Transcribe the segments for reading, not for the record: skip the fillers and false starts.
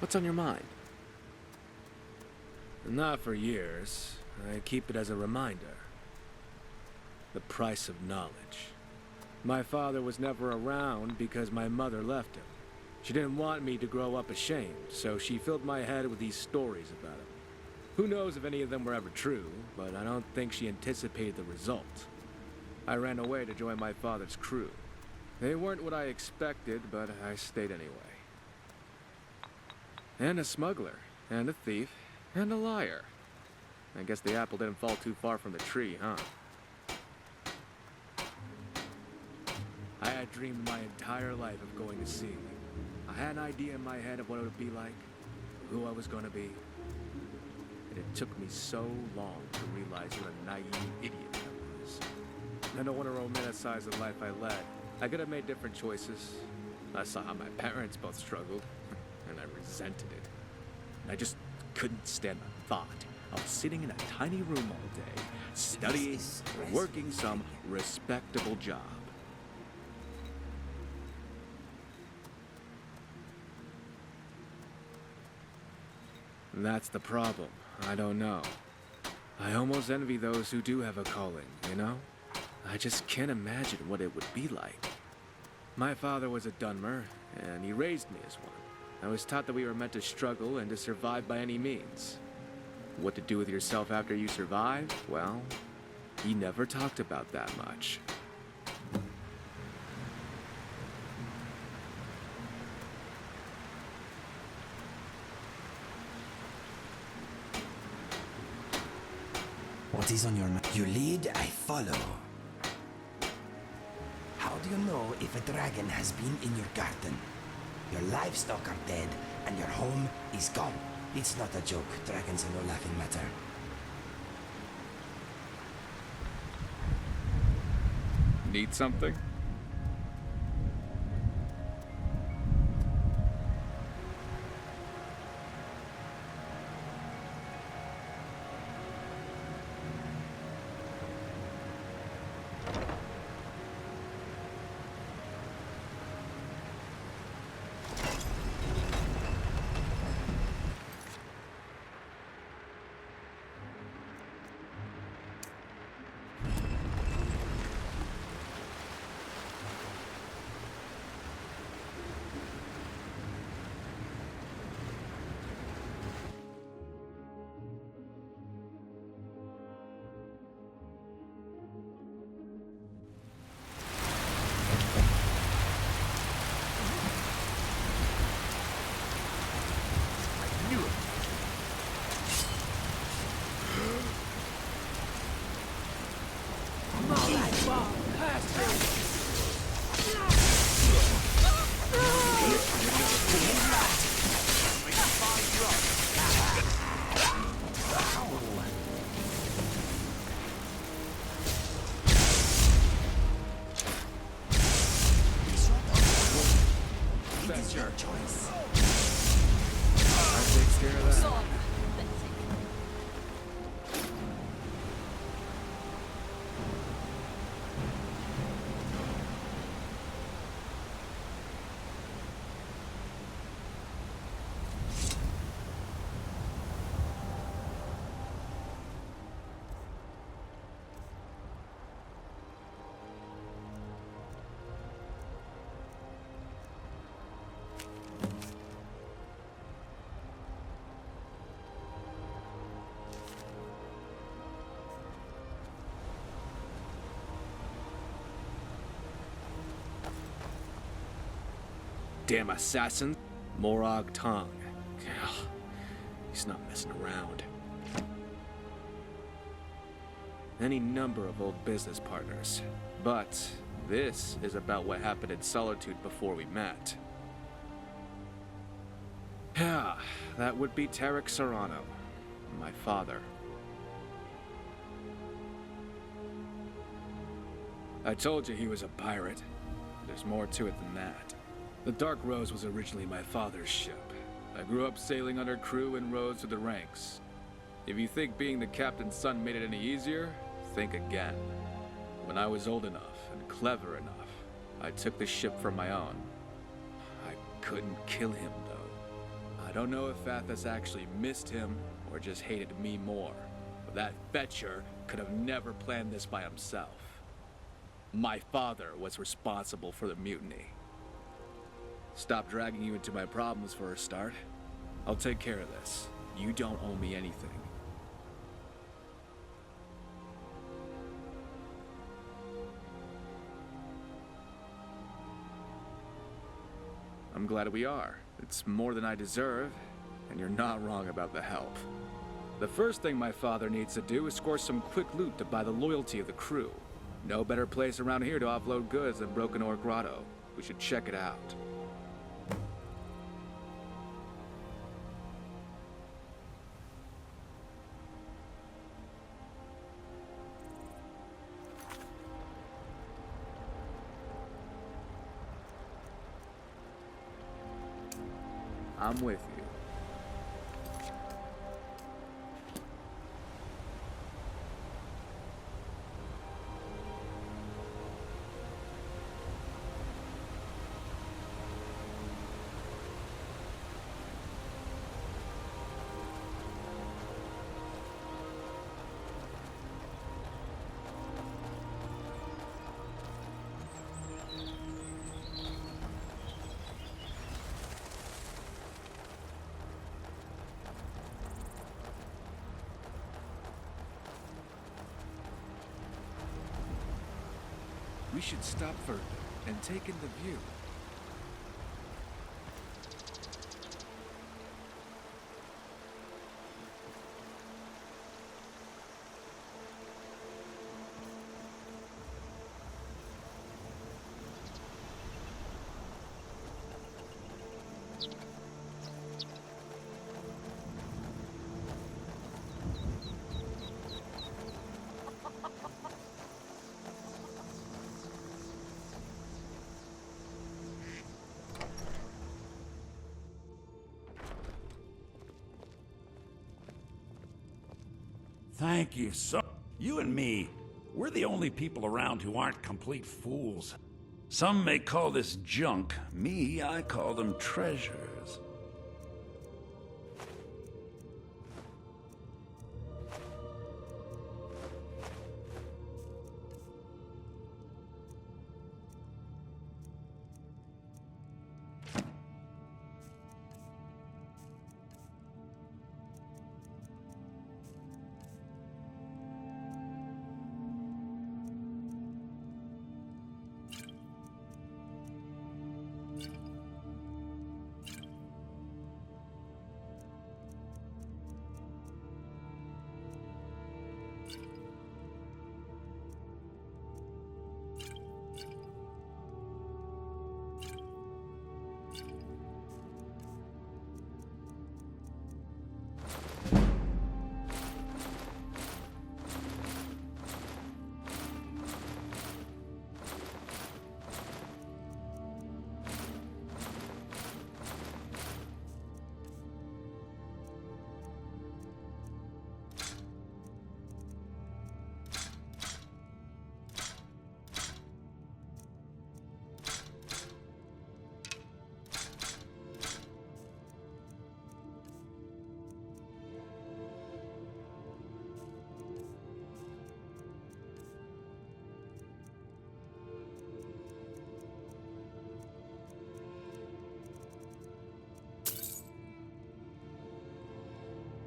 What's on your mind? Not for years. I keep it as a reminder. The price of knowledge. My father was never around because my mother left him. She didn't want me to grow up ashamed, so she filled my head with these stories about him. Who knows if any of them were ever true, but I don't think she anticipated the result. I ran away to join my father's crew. They weren't what I expected, but I stayed anyway. And a smuggler, and a thief, and a liar. I guess the apple didn't fall too far from the tree, huh? I had dreamed my entire life of going to sea. I had an idea in my head of what it would be like, who I was going to be. And it took me so long to realize what a naive idiot I was. I don't want to romanticize the life I led. I could have made different choices. I saw how my parents both struggled, and I resented it. And I just couldn't stand the thought of sitting in a tiny room all day, studying, working some respectable job. That's the problem. I don't know. I almost envy those who do have a calling, you know? I just can't imagine what it would be like. My father was a Dunmer, and he raised me as one. I was taught that we were meant to struggle and to survive by any means. What to do with yourself after you survive? Well, he never talked about that much. What is on your mind? You lead, I follow. How do you know if a dragon has been in your garden? Your livestock are dead, and your home is gone. It's not a joke. Dragons are no laughing matter. Need something? It's your choice. That takes care of that. Damn assassin. Morag Tong. He's not messing around. Any number of old business partners. But this is about what happened in Solitude before we met. Yeah, that would be Val Serano, my father. I told you he was a pirate. There's more to it than that. The Dark Rose was originally my father's ship. I grew up sailing under crew and rose through the ranks. If you think being the captain's son made it any easier, think again. When I was old enough and clever enough, I took the ship for my own. I couldn't kill him, though. I don't know if Athos actually missed him or just hated me more, but that fetcher could have never planned this by himself. My father was responsible for the mutiny. Stop dragging you into my problems for a start. I'll take care of this. You don't owe me anything. I'm glad we are. It's more than I deserve, and you're not wrong about the help. The first thing my father needs to do is score some quick loot to buy the loyalty of the crew. No better place around here to offload goods than Broken Ore Grotto. We should check it out. I'm with you. We should stop further and take in the view. Thank you so... You and me, we're the only people around who aren't complete fools. Some may call this junk. Me, I call them treasures.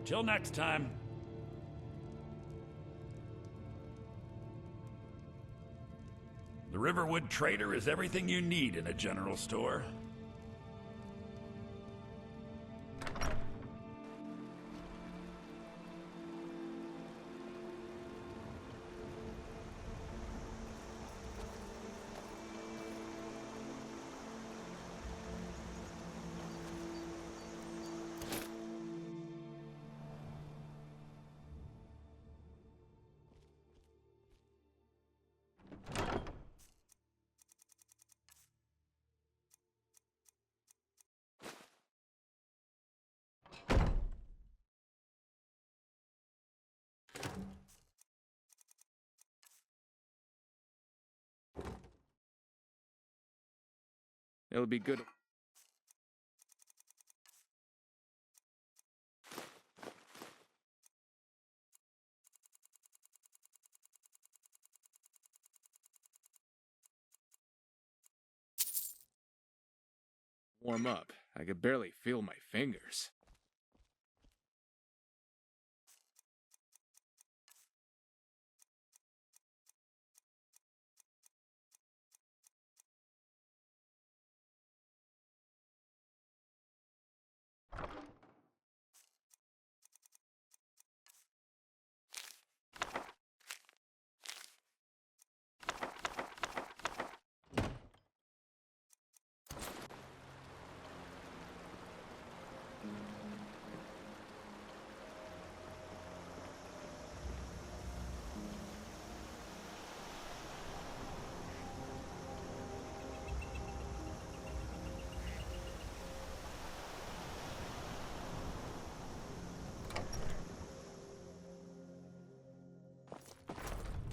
Till next time. The Riverwood Trader is everything you need in a general store. It'll be good. Warm up. I could barely feel my fingers.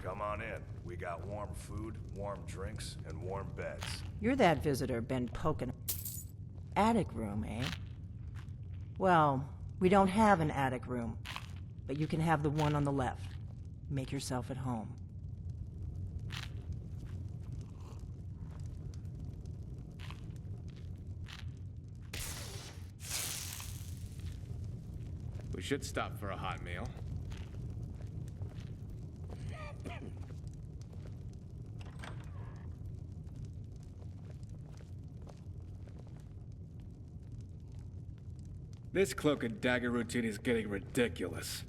Come on in. We got warm food, warm drinks, and warm beds. You're that visitor been poking. Attic room, eh? Well, we don't have an attic room, but you can have the one on the left. Make yourself at home. We should stop for a hot meal. This cloak and dagger routine is getting ridiculous.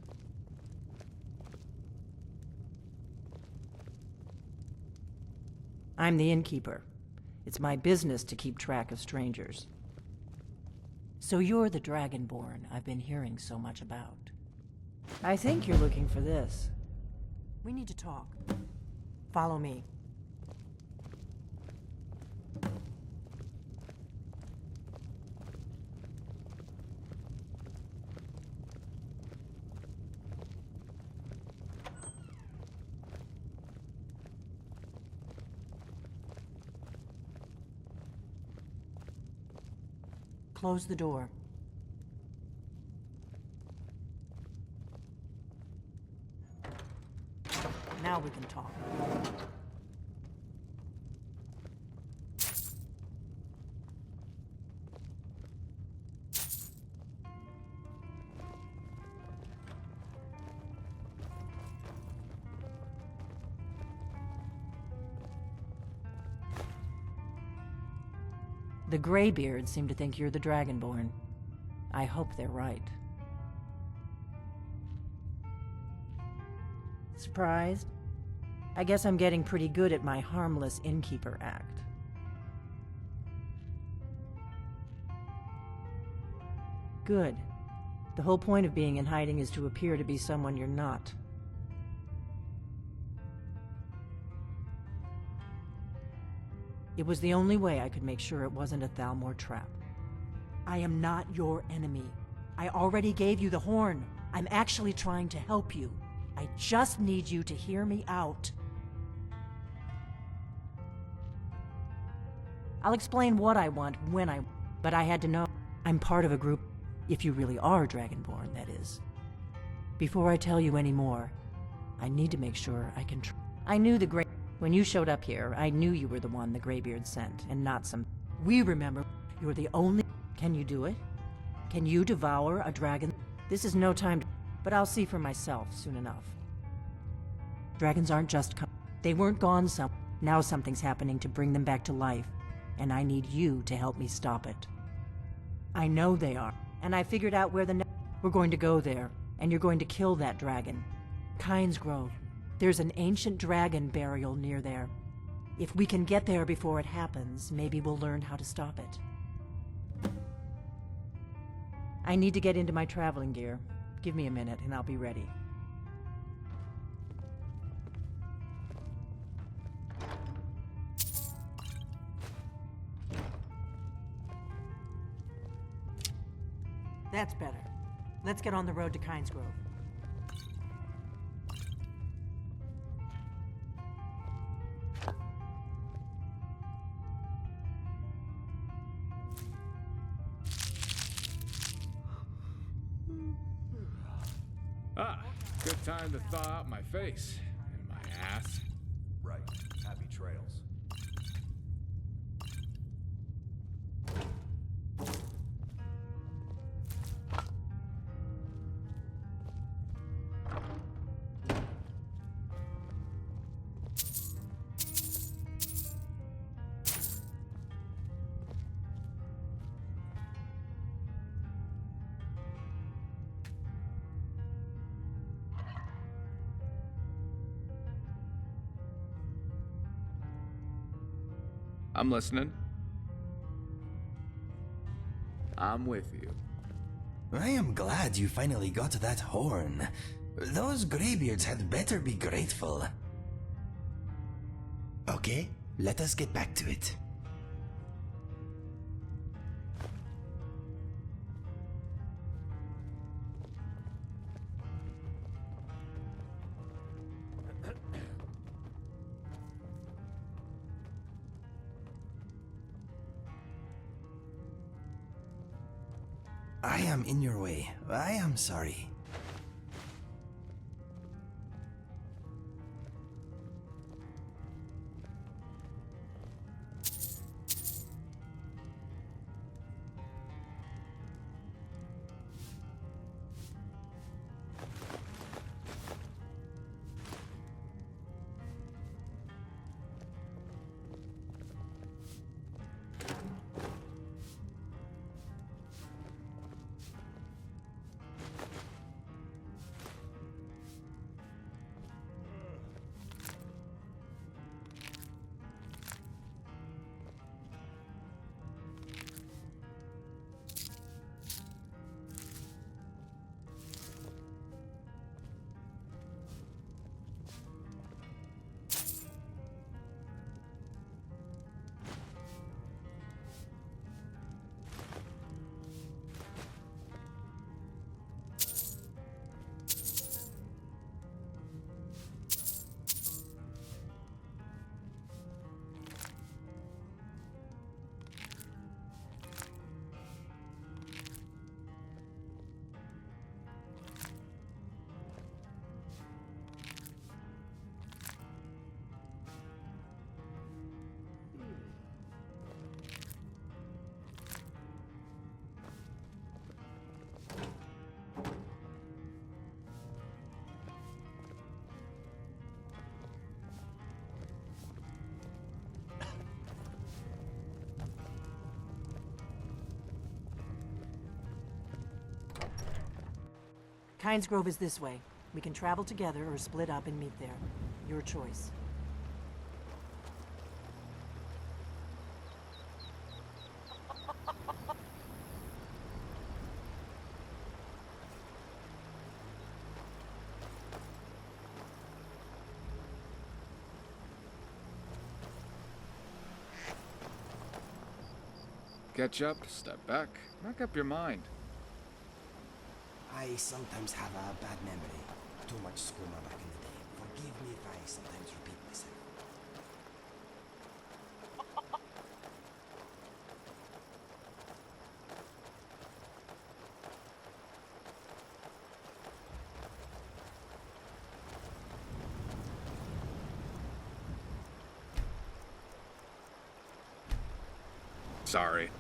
I'm the innkeeper. It's my business to keep track of strangers. So you're the Dragonborn I've been hearing so much about. I think you're looking for this. We need to talk. Follow me. Close the door. Now we can talk. The Greybeards seem to think you're the Dragonborn. I hope they're right. Surprised? I guess I'm getting pretty good at my harmless innkeeper act. Good. The whole point of being in hiding is to appear to be someone you're not. It was the only way I could make sure it wasn't a Thalmor trap. I am not your enemy. I already gave you the horn. I'm actually trying to help you. I just need you to hear me out. I'll explain what I want when but I had to know I'm part of a group, if you really are Dragonborn, that is. Before I tell you any more, I need to make sure I can I knew the Grey... When you showed up here, I knew you were the one the Greybeard sent, and not some... We remember you're the only... Can you do it? Can you devour a dragon? This is no time to... But I'll see for myself soon enough. Dragons aren't just... They weren't gone some... Now something's happening to bring them back to life, and I need you to help me stop it. I know they are, and I figured out where the... We're going to go there, and you're going to kill that dragon. Kynes Grove. There's an ancient dragon burial near there. If we can get there before it happens, maybe we'll learn how to stop it. I need to get into my traveling gear. Give me a minute and I'll be ready. That's better. Let's get on the road to Kynes Grove. Ah, good time to thaw out my face and my ass. Right. Happy trails. I'm listening. I'm with you. I am glad you finally got that horn. Those graybeards had better be grateful. Okay, let us get back to it. I am in your way. I am sorry. Kynes Grove is this way. We can travel together or split up and meet there. Your choice. Catch up, step back, make up your mind. I sometimes have a bad memory. Too much skooma back in the day. Forgive me if I sometimes repeat myself. Sorry.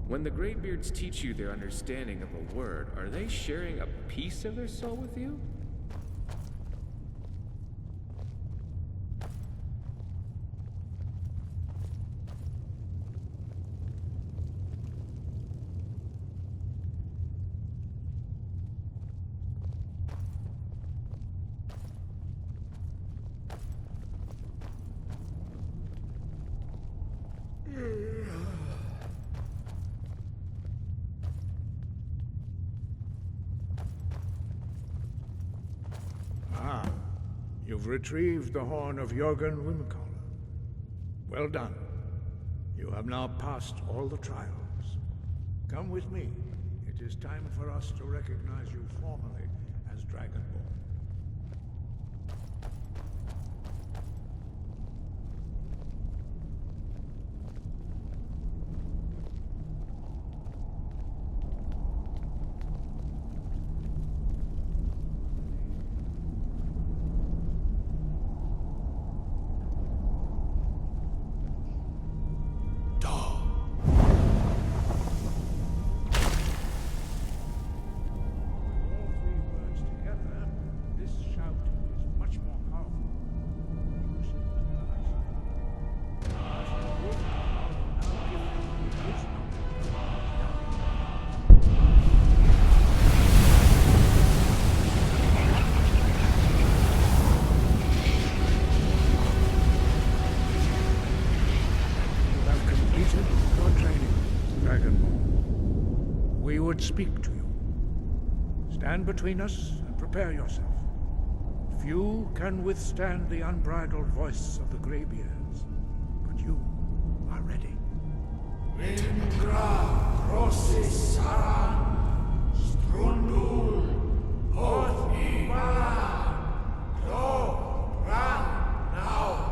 When the Greybeards teach you their understanding of a word, are they sharing a piece of their soul with you? You've retrieved the horn of Jorgen Wimcaller. Well done. You have now passed all the trials. Come with me. It is time for us to recognize you formally as Dragonborn. Speak to you. Stand between us and prepare yourself. Few can withstand the unbridled voice of the Greybeards, but you are ready. Indra Crossis Saran Strundul Hot Ibala Do Ran Now.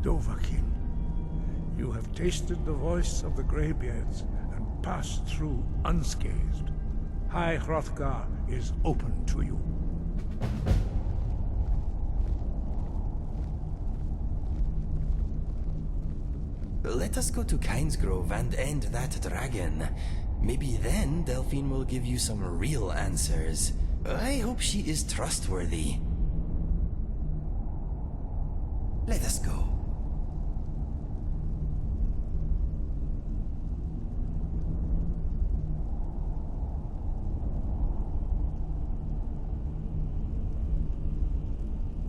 Dovahkiin, you have tasted the voice of the Greybeards and passed through unscathed. High Hrothgar is open to you. Let us go to Kynesgrove and end that dragon. Maybe then Delphine will give you some real answers. I hope she is trustworthy. Let us go.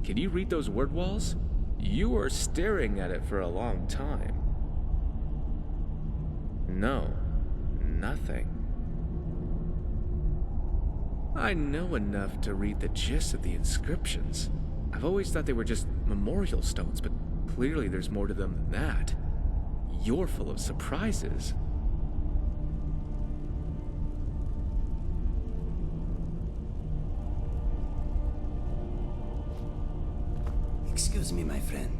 Can you read those word walls? You were staring at it for a long time. No, nothing. I know enough to read the gist of the inscriptions. I've always thought they were just memorial stones, but clearly there's more to them than that. You're full of surprises. Excuse me, my friend.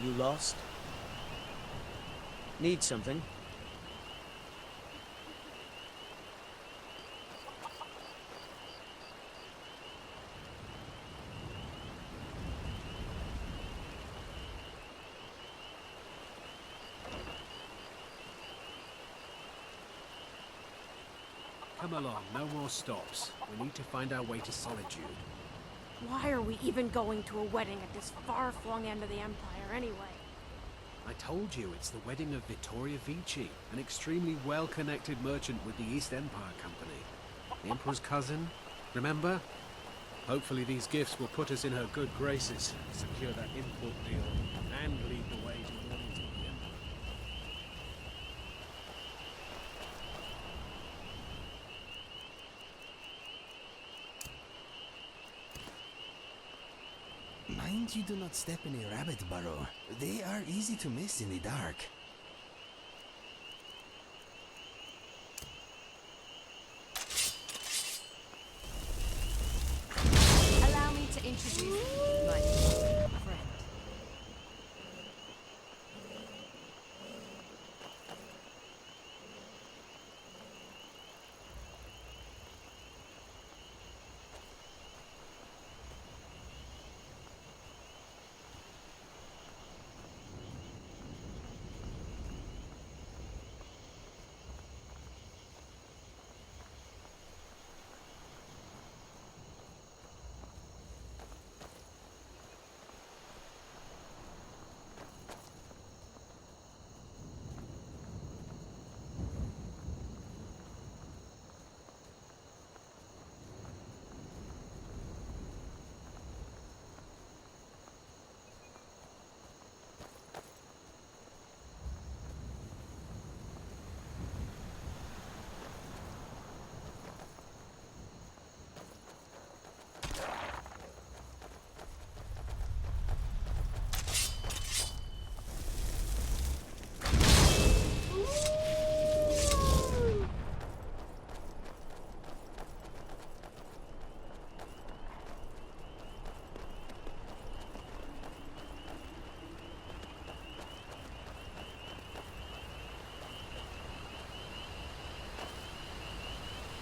You lost? Need something? Come along, no more stops. We need to find our way to Solitude. Why are we even going to a wedding at this far-flung end of the Empire anyway? I told you, it's the wedding of Vittoria Vici, an extremely well-connected merchant with the East Empire Company. The Emperor's cousin, remember? Hopefully these gifts will put us in her good graces, secure that import deal, and lead the way to Mornington the Emperor. Mind you do not step in a rabbit burrow. They are easy to miss in the dark. Allow me to introduce my friend.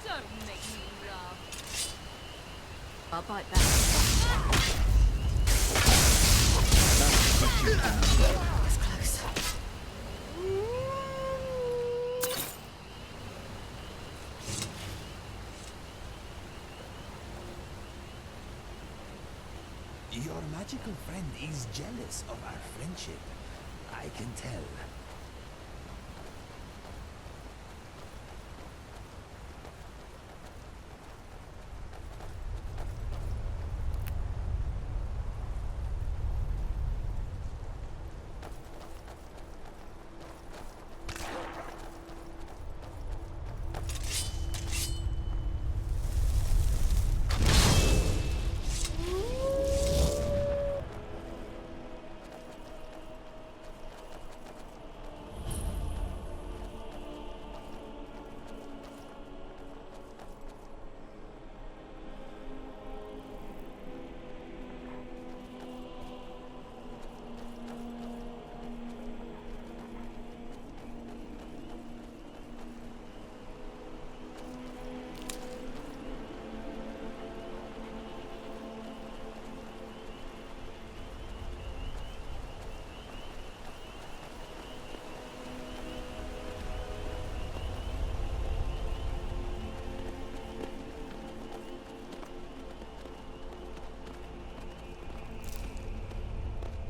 Don't make me laugh. I'll bite back. That was close. Your magical friend is jealous of our friendship. I can tell.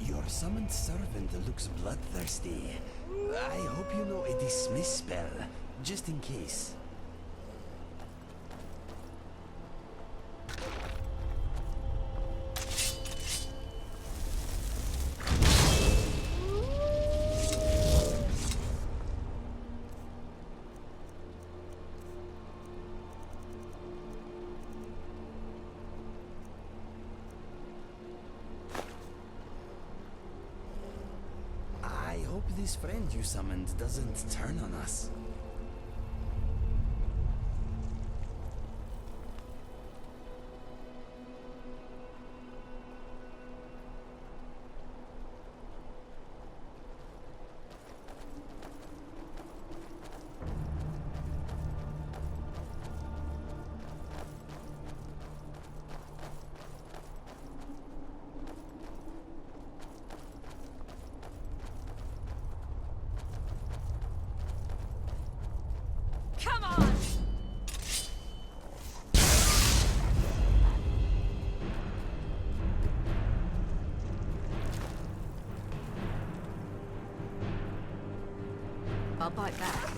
Your summoned servant looks bloodthirsty. I hope you know a dismiss spell, just in case. I hope this friend you summoned doesn't turn on us. butt back.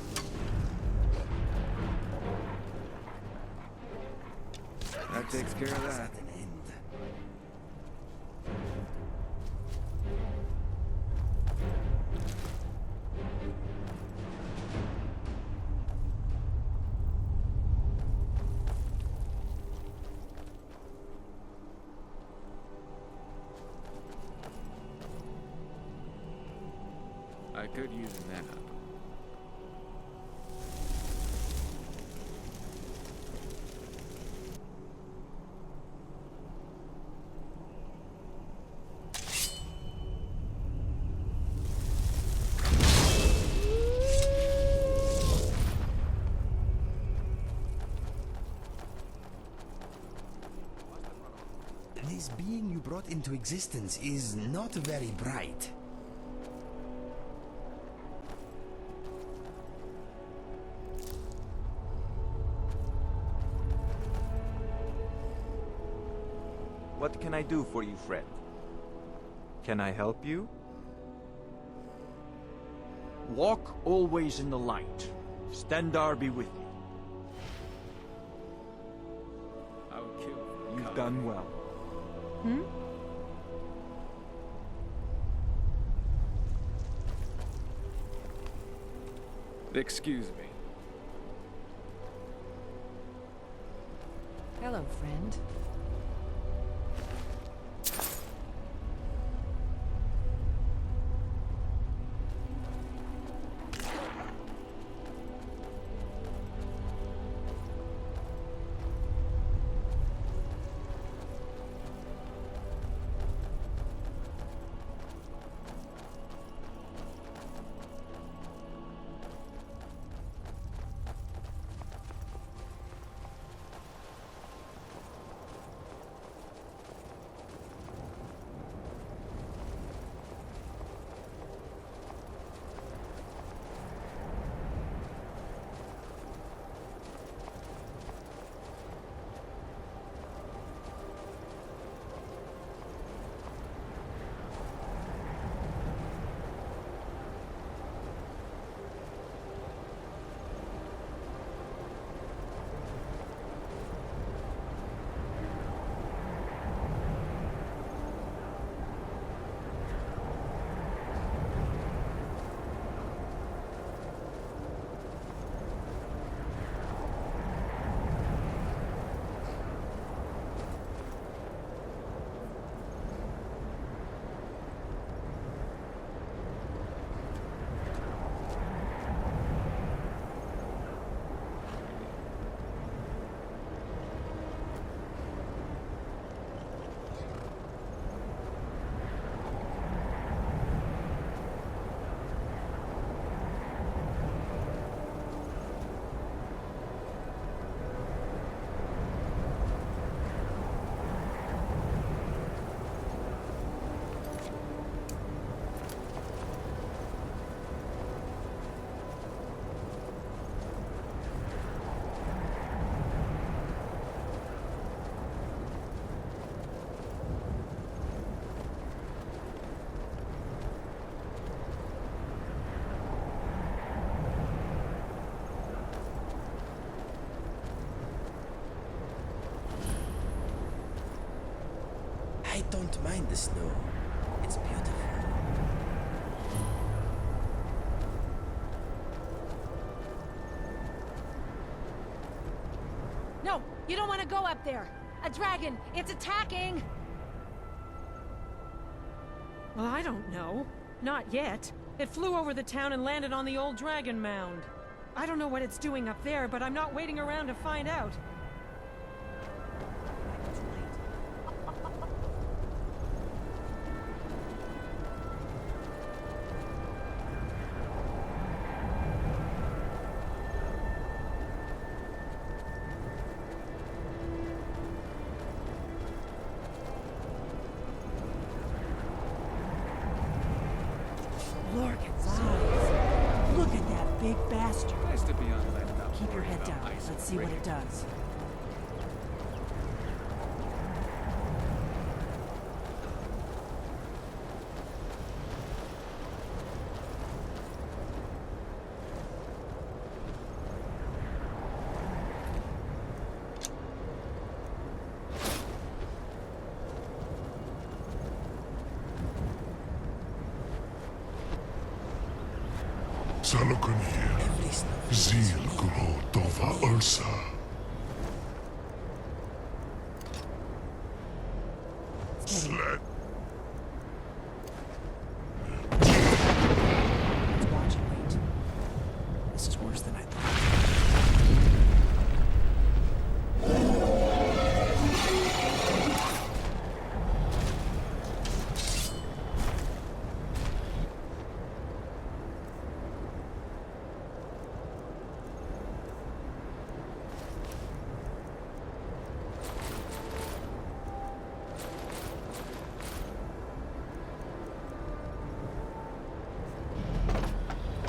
That takes care of that. An end. I could use a nap. This being you brought into existence is not very bright. What can I do for you, friend? Can I help you? Walk always in the light. Stendarr be with you. I would kill for a You've coward. done well. Hmm? Excuse me. Hello, friend. I don't mind the snow. It's beautiful. No, you don't want to go up there. A dragon, it's attacking. Well, I don't know. Not yet. It flew over the town and landed on the old dragon mound. I don't know what it's doing up there, but I'm not waiting around to find out. Look at his eyes. Look at that big bastard. Nice to be on land without Keep your worrying head about down. ice Let's or see what rain. it does. Salokon here. Zil gro dova ursa. Sled. Let's watch and wait. This is worse than I thought.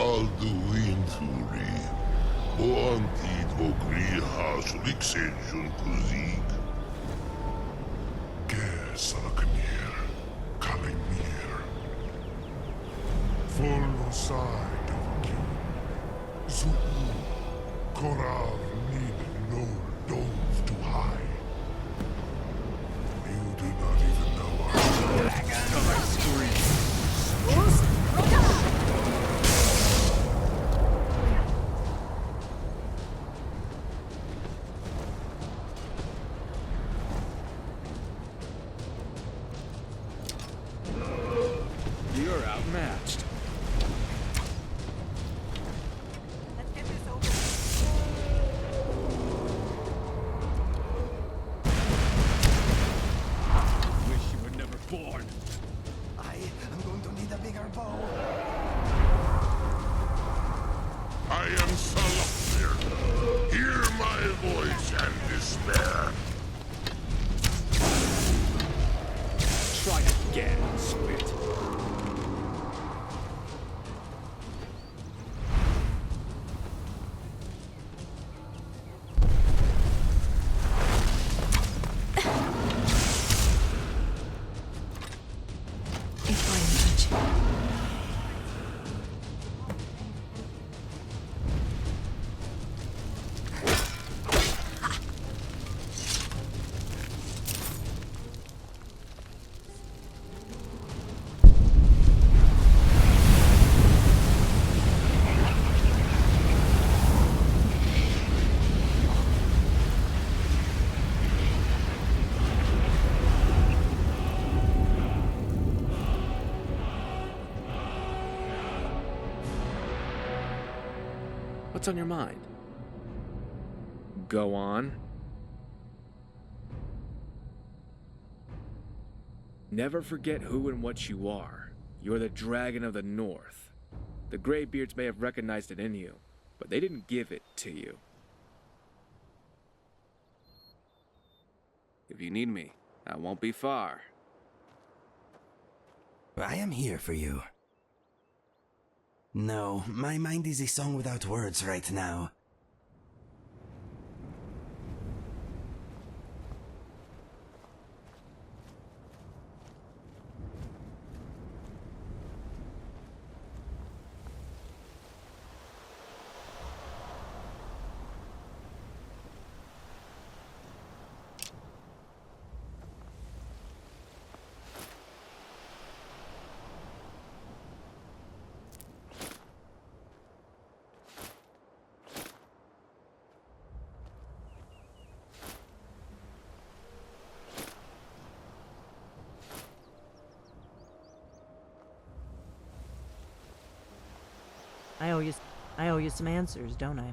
Alduinturi. Oantid vogriha suliksenjun kuzik. Ger salakanir. Kalimir. Volnosai devaki. Zuu. Korav nid no dove to hide. You do not even know You're outmatched. Let's get this over. Wish you were never born. I am going to need a bigger bow. I am Salaknir. Hear my voice and despair. Try again, Squid. What's on your mind? Go on. Never forget who and what you are. You're the Dragon of the North. The Greybeards may have recognized it in you, but they didn't give it to you. If you need me, I won't be far. I am here for you. No, my mind is a song without words right now. I owe you some answers, don't I?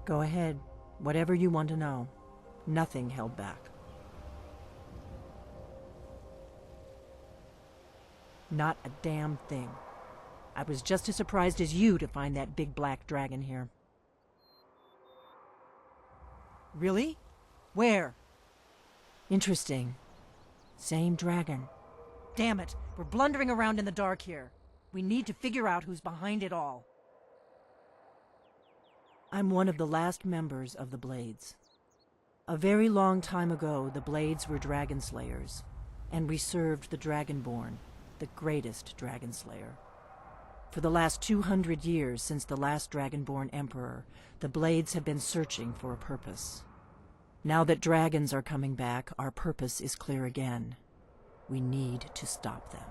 Go ahead. Whatever you want to know. Nothing held back. Not a damn thing. I was just as surprised as you to find that big black dragon here. Really? Where? Interesting. Same dragon. Damn it, we're blundering around in the dark here. We need to figure out who's behind it all. I'm one of the last members of the Blades. A very long time ago, the Blades were dragon slayers, and we served the Dragonborn, the greatest dragon slayer. For the last 200 years since the last Dragonborn Emperor, the Blades have been searching for a purpose. Now that dragons are coming back, our purpose is clear again. We need to stop them.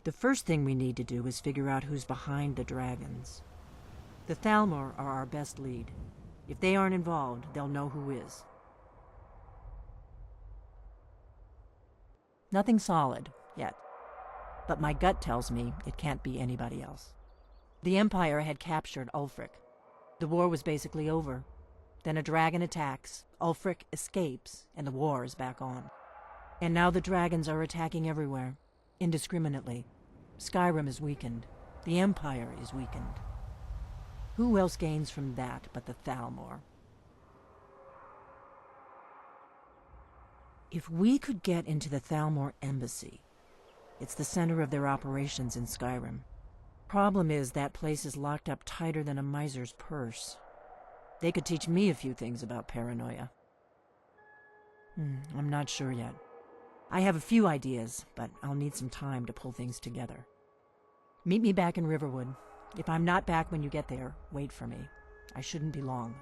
The first thing we need to do is figure out who's behind the dragons. The Thalmor are our best lead. If they aren't involved, they'll know who is. Nothing solid, yet. But my gut tells me it can't be anybody else. The Empire had captured Ulfric. The war was basically over. Then a dragon attacks, Ulfric escapes, and the war is back on. And now the dragons are attacking everywhere, indiscriminately. Skyrim is weakened. The Empire is weakened. Who else gains from that but the Thalmor? If we could get into the Thalmor embassy, it's the center of their operations in Skyrim. Problem is, that place is locked up tighter than a miser's purse. They could teach me a few things about paranoia. I'm not sure yet. I have a few ideas, but I'll need some time to pull things together. Meet me back in Riverwood. If I'm not back when you get there, wait for me. I shouldn't be long.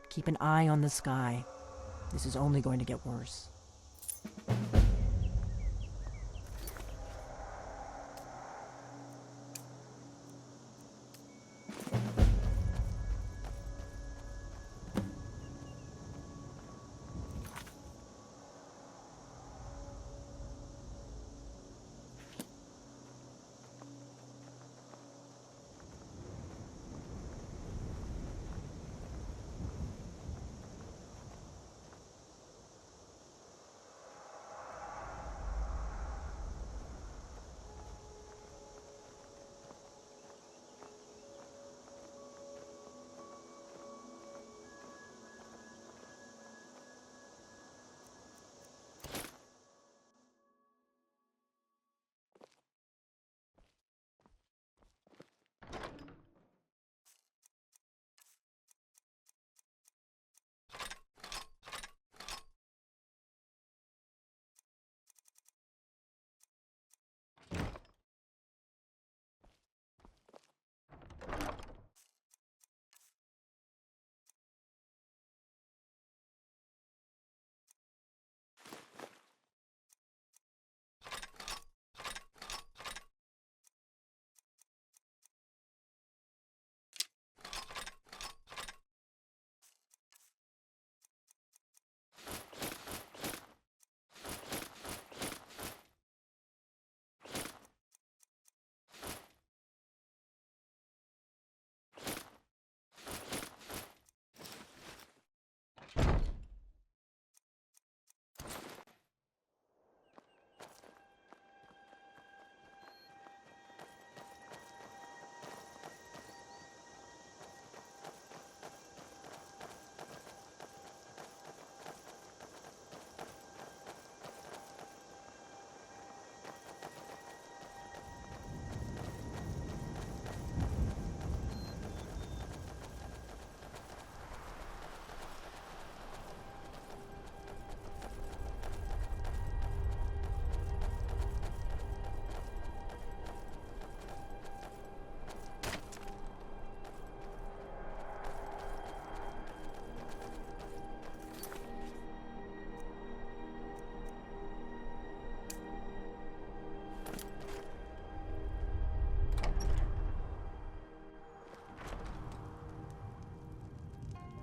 Keep an eye on the sky. This is only going to get worse.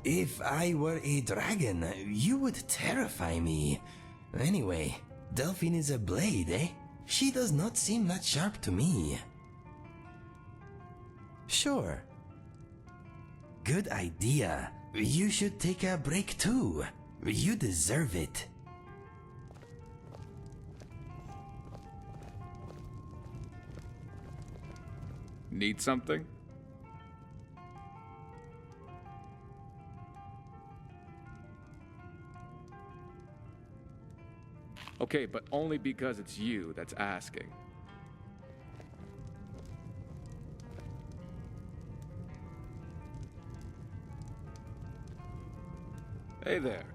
If I were a dragon, you would terrify me. Anyway, Delphine is a blade, eh? She does not seem that sharp to me. Sure. Good idea. You should take a break too. You deserve it. Need something? Okay, but only because it's you that's asking. Hey there.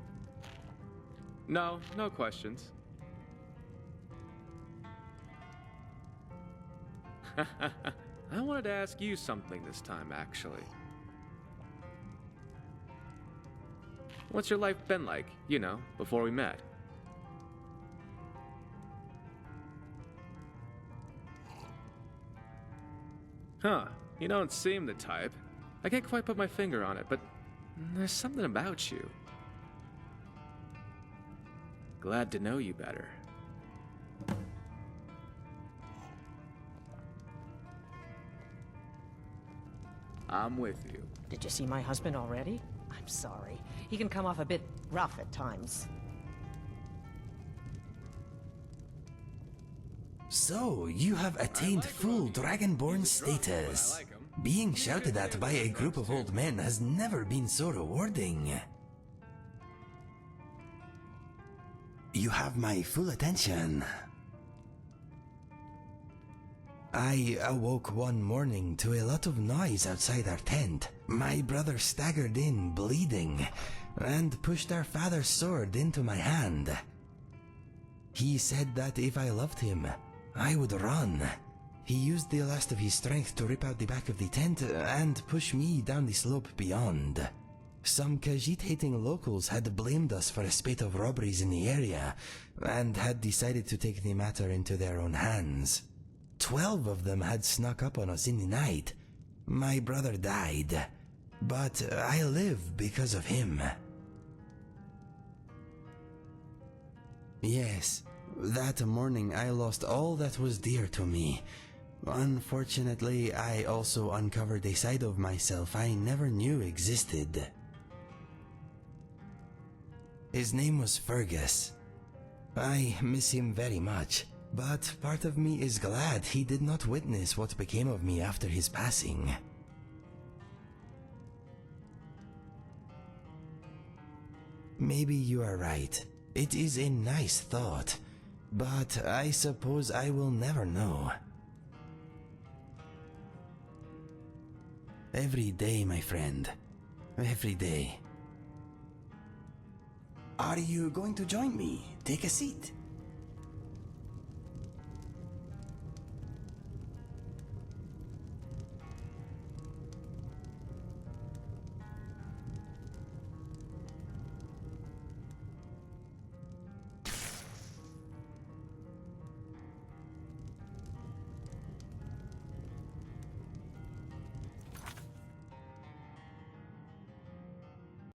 No questions. I wanted to ask you something this time, actually. What's your life been like, you know, before we met? Huh, you don't seem the type. I can't quite put my finger on it, but there's something about you. Glad to know you better. I'm with you. Did you see my husband already? I'm sorry. He can come off a bit rough at times. So, you have attained full Dragonborn status. Being shouted at by a group of old men has never been so rewarding. You have my full attention. I awoke one morning to a lot of noise outside our tent. My brother staggered in, bleeding, and pushed our father's sword into my hand. He said that if I loved him, I would run. He used the last of his strength to rip out the back of the tent and push me down the slope beyond. Some Khajiit-hating locals had blamed us for a spate of robberies in the area, and had decided to take the matter into their own hands. 12 of them had snuck up on us in the night. My brother died, but I live because of him. Yes, that morning I lost all that was dear to me. Unfortunately, I also uncovered a side of myself I never knew existed. His name was Fergus. I miss him very much, but part of me is glad he did not witness what became of me after his passing. Maybe you are right. It is a nice thought, but I suppose I will never know. Every day, my friend. Every day. Are you going to join me? Take a seat.